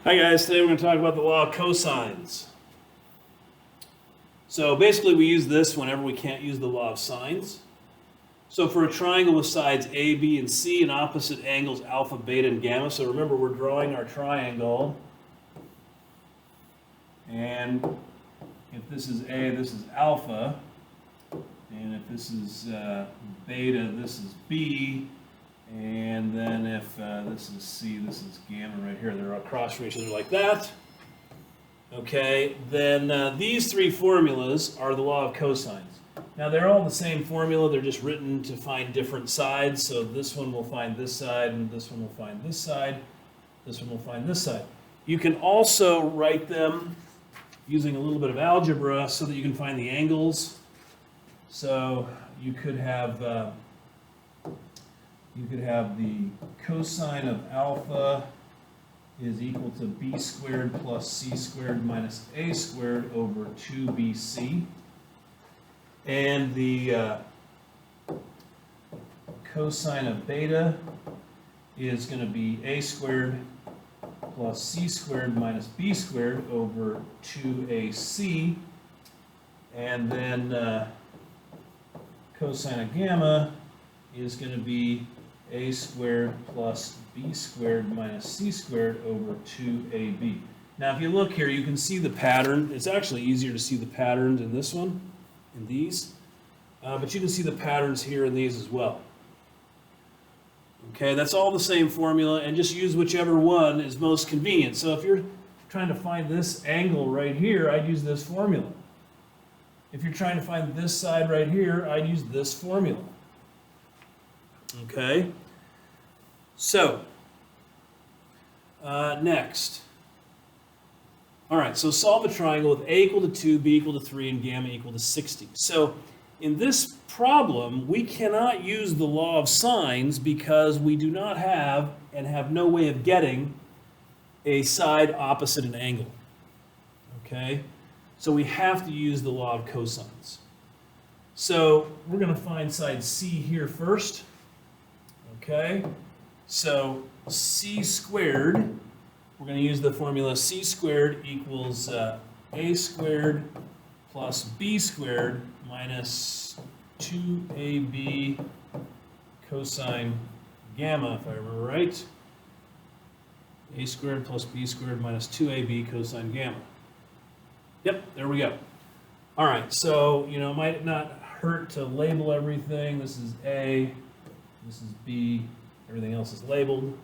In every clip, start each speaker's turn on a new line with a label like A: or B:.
A: Hi guys, today we're going to talk about the law of cosines. So basically we use this whenever we can't use the law of sines. So for a triangle with sides A, B, and C and opposite angles alpha, beta, and gamma. So remember we're drawing our triangle. And if this is A, this is alpha. And if this is beta, this is B. And then if this is C, this is gamma right here. They're across from each other like that. Okay, then these three formulas are the law of cosines. Now they're all the same formula, they're just written to find different sides. So this one will find this side, and this one will find this side. This one will find this side. You can also write them using a little bit of algebra so that you can find the angles. So you could have the cosine of alpha is equal to b squared plus c squared minus a squared over 2bc. And the cosine of beta is going to be a squared plus c squared minus b squared over 2ac. And then cosine of gamma is going to be a squared plus b squared minus c squared over 2ab. Now if you look here, you can see the pattern. It's actually easier to see the patterns in this one, in these. But you can see the patterns here in these as well. Okay, that's all the same formula, and just use whichever one is most convenient. So if you're trying to find this angle right here, I'd use this formula. If you're trying to find this side right here, I'd use this formula. Okay, so next. All right, so solve a triangle with a equal to 2, b equal to 3, and gamma equal to 60. So in this problem, we cannot use the law of sines because we do not have and have no way of getting a side opposite an angle. Okay, so we have to use the law of cosines. So we're going to find side C here first. Okay, so c squared, we're going to use the formula c squared equals a squared plus b squared minus 2ab cosine gamma, if I remember right. A squared plus b squared minus 2ab cosine gamma. Yep, there we go. All right, so, it might not hurt to label everything. This is A. This is B, everything else is labeled.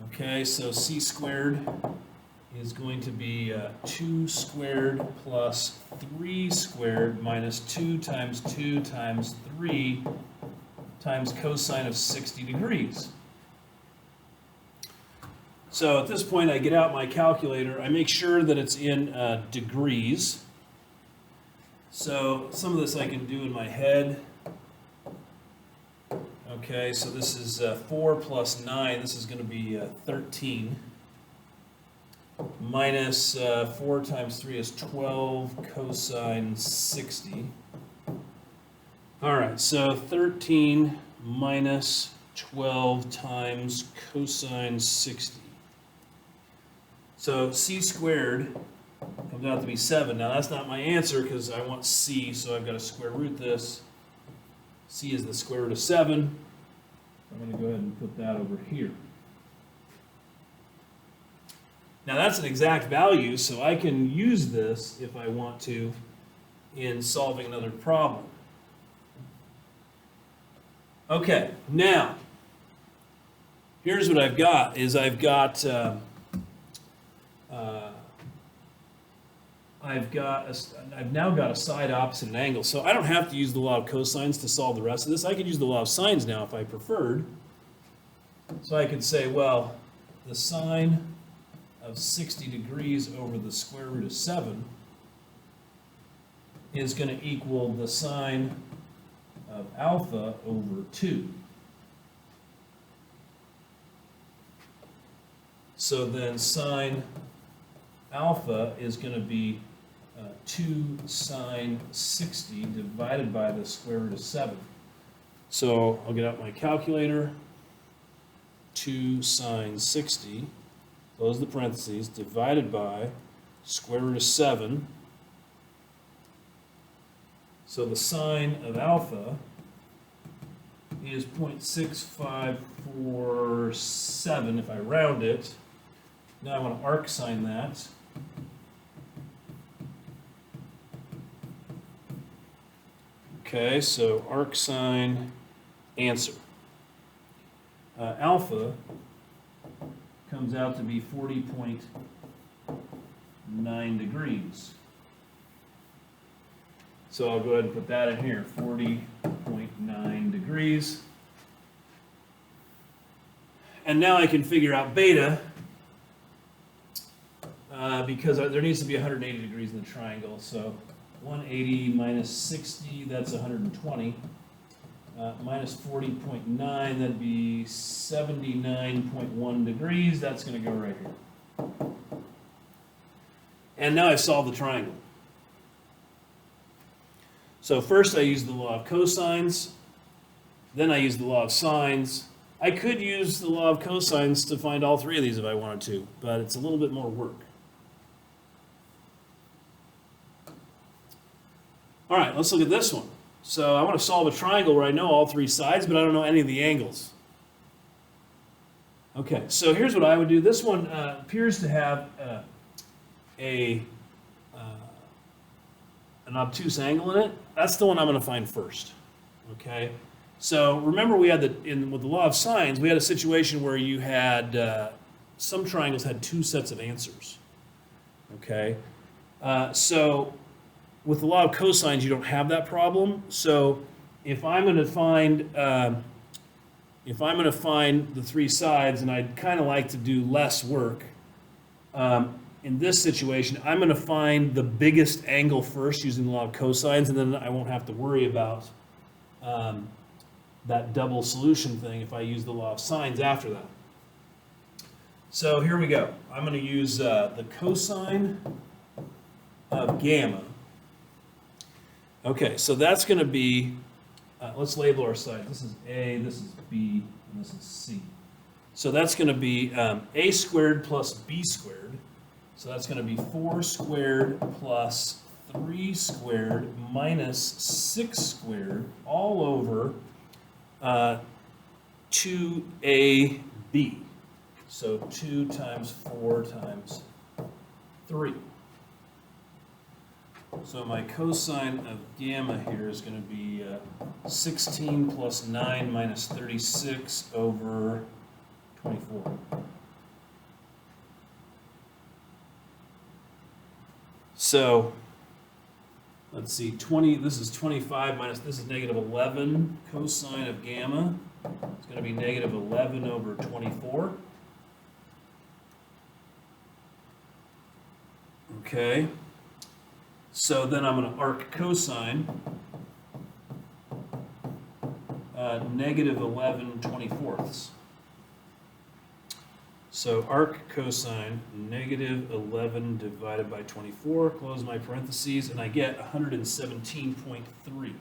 A: Okay, so c squared is going to be 2 squared plus 3 squared minus 2 times 2 times 3 times cosine of 60 degrees. So at this point I get out my calculator, I make sure that it's in degrees. So some of this I can do in my head. Okay, so this is 4 plus 9, this is going to be 13, minus 4 times 3 is 12 cosine 60. All right, so 13 minus 12 times cosine 60. So c squared comes out to be 7. Now that's not my answer because I want c, so I've got to square root this. C is the square root of 7. I'm going to go ahead and put that over here. Now that's an exact value, so I can use this if I want to in solving another problem. Okay, now here's what I've got, I've now got a side opposite an angle. So I don't have to use the law of cosines to solve the rest of this. I could use the law of sines now if I preferred. So I could say, well, the sine of 60 degrees over the square root of 7 is going to equal the sine of alpha over 2. So then sine alpha is going to be 2 sine 60 divided by the square root of 7. So I'll get out my calculator. 2 sine 60 close the parentheses, divided by square root of 7. So the sine of alpha is 0.6547 if I round it. Now I want to arc sine that. Okay, so arc sine answer. Alpha comes out to be 40.9 degrees. So I'll go ahead and put that in here, 40.9 degrees. And now I can figure out beta, because there needs to be 180 degrees in the triangle. So 180 minus 60, that's 120. Minus 40.9, that'd be 79.1 degrees. That's going to go right here. And now I've solved the triangle. So first I use the law of cosines, then I use the law of sines. I could use the law of cosines to find all three of these if I wanted to, but it's a little bit more work. All right, let's look at this one. So I want to solve a triangle where I know all three sides, but I don't know any of the angles. Okay, so here's what I would do. This one appears to have an obtuse angle in it. That's the one I'm going to find first. Okay, so remember we had with the law of sines, we had a situation where you had some triangles had two sets of answers. Okay, so with the law of cosines, you don't have that problem. So if I'm going to find the three sides, and I'd kind of like to do less work, in this situation, I'm going to find the biggest angle first using the law of cosines, and then I won't have to worry about that double solution thing if I use the law of sines after that. So here we go. I'm going to use the cosine of gamma. Okay, so that's going to be, let's label our sides. This is A, this is B, and this is C. So that's going to be A squared plus B squared. So that's going to be 4 squared plus 3 squared minus 6 squared all over 2AB. So 2 times 4 times 3. So my cosine of gamma here is going to be 16 plus 9 minus 36 over 24. So let's see, this is 25 minus, this is negative 11 cosine of gamma. It's going to be negative 11 over 24. Okay. So then I'm going to arc cosine negative 11 24ths. So arc cosine negative 11 divided by 24, close my parentheses, and I get 117.3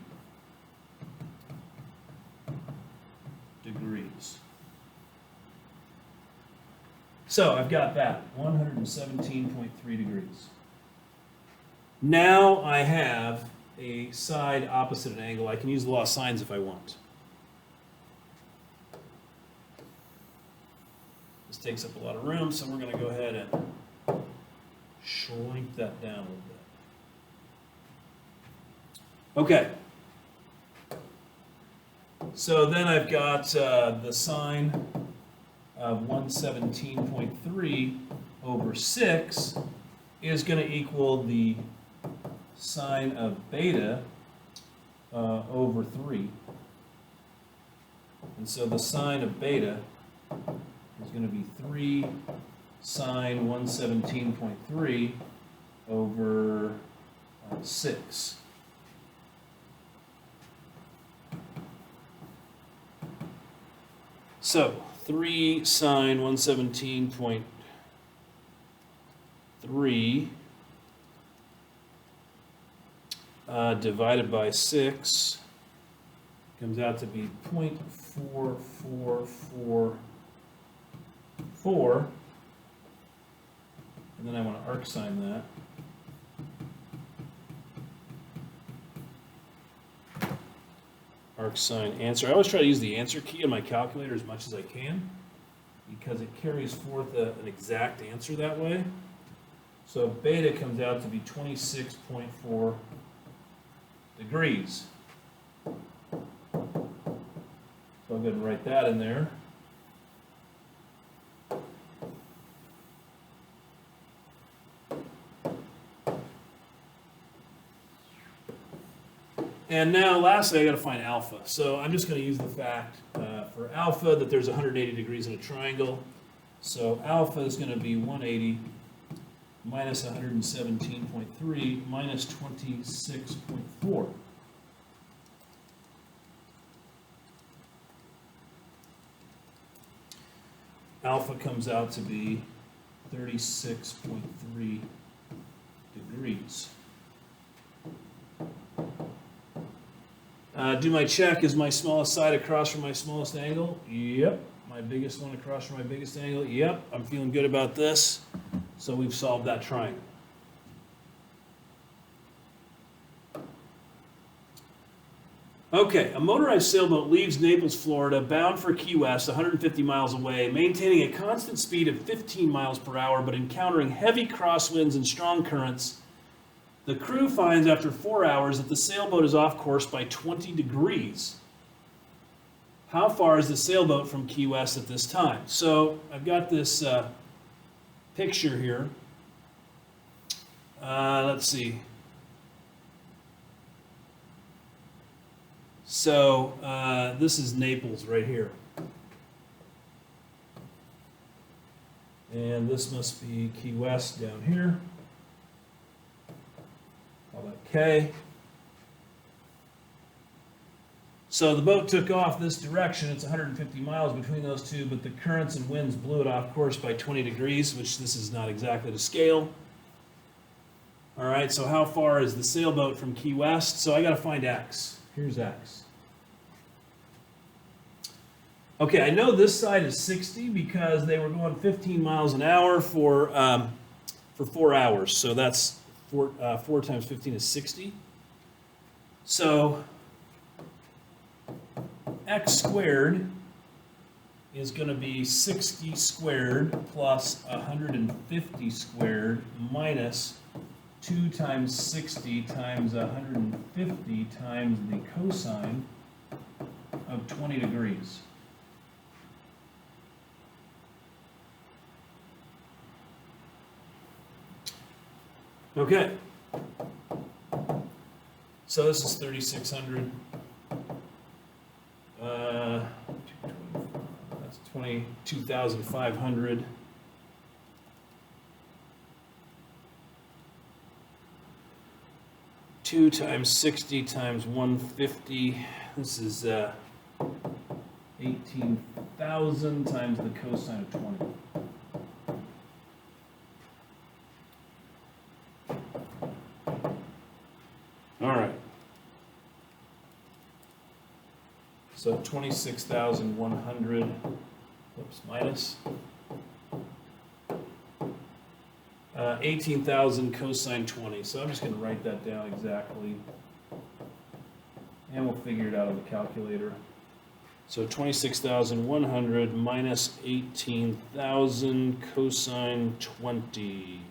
A: degrees. So I've got that, 117.3 degrees. Now I have a side opposite an angle. I can use the law of sines if I want. This takes up a lot of room, so we're going to go ahead and shrink that down a little bit. Okay. So then I've got the sine of 117.3 over 6 is going to equal the sine of beta over 3. And so the sine of beta is going to be 3 sine 117.3 over 6. So 3 sine 117.3 divided by 6 comes out to be 0.4444. And then I want to arc sine that. Arc sine answer. I always try to use the answer key on my calculator as much as I can because it carries forth an exact answer that way. So beta comes out to be 26.4 degrees. So I'll go ahead and write that in there. And now, lastly, I got to find alpha. So I'm just going to use the fact for alpha that there's 180 degrees in a triangle. So alpha is going to be 180 minus 117.3 minus 26.4. Alpha comes out to be 36.3 degrees. Do my check, is my smallest side across from my smallest angle? Yep. My biggest one across from my biggest angle? Yep. I'm feeling good about this. So we've solved that triangle. Okay, a motorized sailboat leaves Naples, Florida, bound for Key West, 150 miles away, maintaining a constant speed of 15 miles per hour, but encountering heavy crosswinds and strong currents. The crew finds after 4 hours that the sailboat is off course by 20 degrees. How far is the sailboat from Key West at this time? So I've got this picture here. Let's see. So this is Naples right here. And this must be Key West down here. Call that K. So the boat took off this direction. It's 150 miles between those two, but the currents and winds blew it off course by 20 degrees, which this is not exactly to scale. All right, so how far is the sailboat from Key West? So I got to find X. Here's X. Okay, I know this side is 60 because they were going 15 miles an hour for 4 hours. So that's 4 times 15 is 60. So X squared is going to be 60 squared plus 150 squared minus 2 times 60 times 150 times the cosine of 20 degrees. Okay. So this is 3,600. That's 22,500. Two times 60 times 150. This is 18,000 times the cosine of 20. All right. So 26,100, whoops, minus 18,000 cosine 20. So I'm just going to write that down exactly. And we'll figure it out on the calculator. So 26,100 minus 18,000 cosine 20.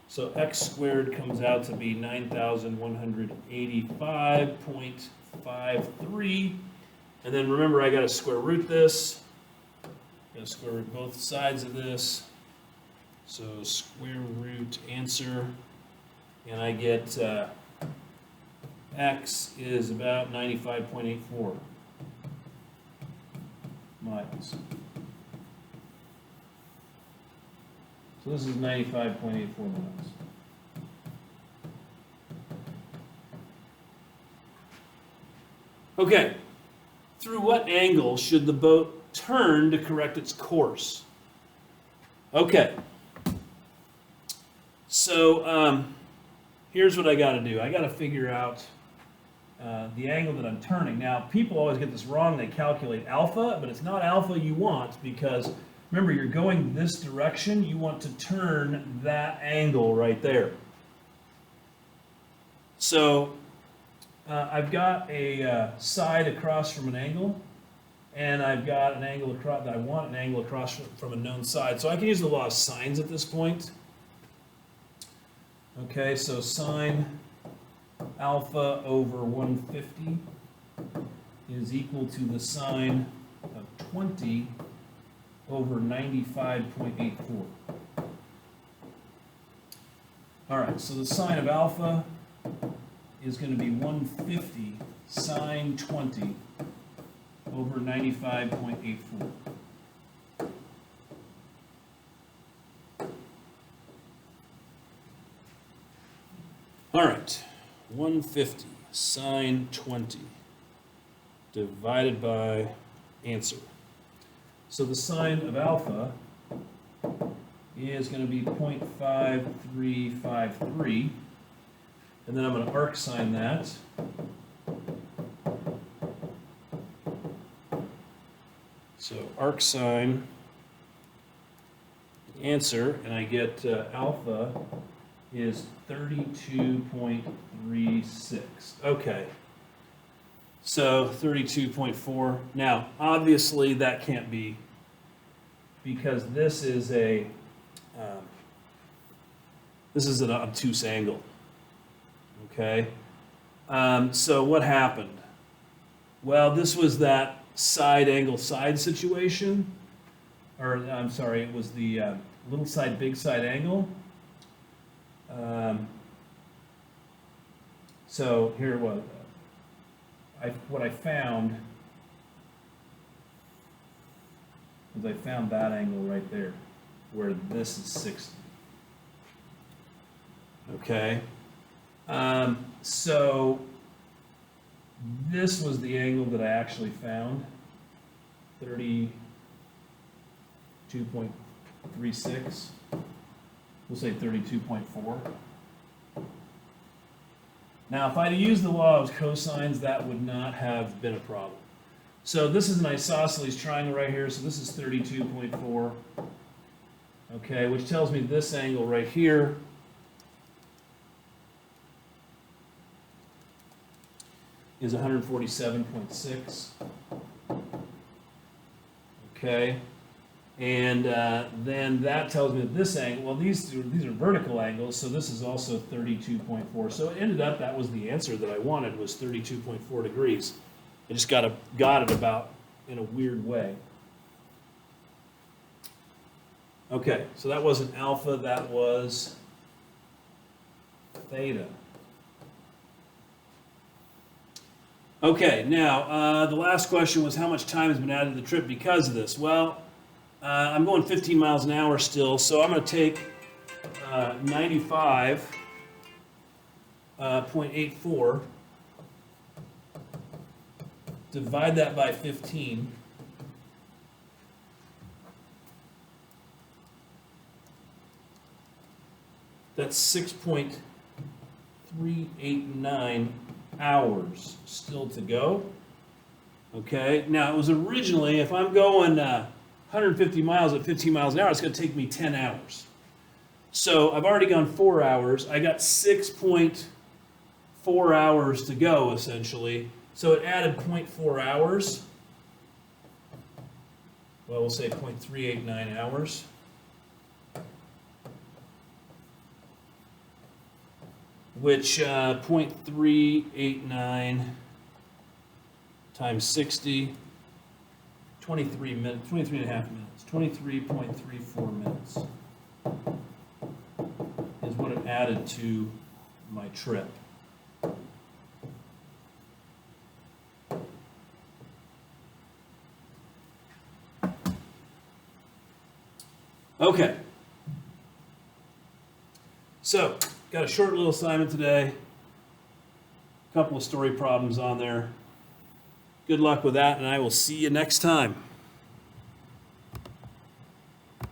A: So X squared comes out to be 9,185.53. And then remember, I got to square root this. Got to square root both sides of this. So square root answer. And I get X is about 95.84 miles. So this is 95.84 miles. Okay, through what angle should the boat turn to correct its course? Okay, so here's what I got to do. I got to figure out the angle that I'm turning. Now, people always get this wrong. They calculate alpha, but it's not alpha you want because Remember, you're going this direction. You want to turn that angle right there. So I've got a side across from an angle, and I've got an angle across that I want an angle across from a known side. So I can use the law of sines at this point. Okay, so sine alpha over 150 is equal to the sine of 20 over 95.84. All right, so the sine of alpha is going to be 150 sine 20 over 95.84. All right, 150 sine 20 divided by answer. So the sine of alpha is going to be 0.5353, and then I'm going to arc sine that. So arc sine the answer, and I get alpha is 32.36. Okay. So 32.4. Now, obviously, that can't be, because this is an obtuse angle. Okay. So what happened? Well, this was that side angle side situation, or I'm sorry, it was the little side big side angle. So here it was. What I found is I found that angle right there, where this is 60. Okay. So this was the angle that I actually found, 32.36. We'll say 32.4. Now, if I'd used the law of cosines, that would not have been a problem. So this is an isosceles triangle right here, so this is 32.4. Okay, which tells me this angle right here is 147.6. Okay. And then that tells me that this angle, well, these are vertical angles, so this is also 32.4. So it ended up, that was the answer that I wanted, was 32.4 degrees. I just got it about in a weird way. Okay, so that wasn't alpha, that was theta. Okay, now the last question was how much time has been added to the trip because of this? Well, I'm going 15 miles an hour still, so I'm going to take 95.84, divide that by 15, that's 6.389 hours still to go. Okay, now it was originally, if I'm going 150 miles at 15 miles an hour, it's going to take me 10 hours. So I've already gone 4 hours. I got 6.4 hours to go, essentially. So it added 0.4 hours. Well, we'll say 0.389 hours. Which 0.389 times 60, 23 minutes, 23 and a half minutes, 23.34 minutes is what it added to my trip. Okay. So, got a short little assignment today. A couple of story problems on there. Good luck with that, and I will see you next time.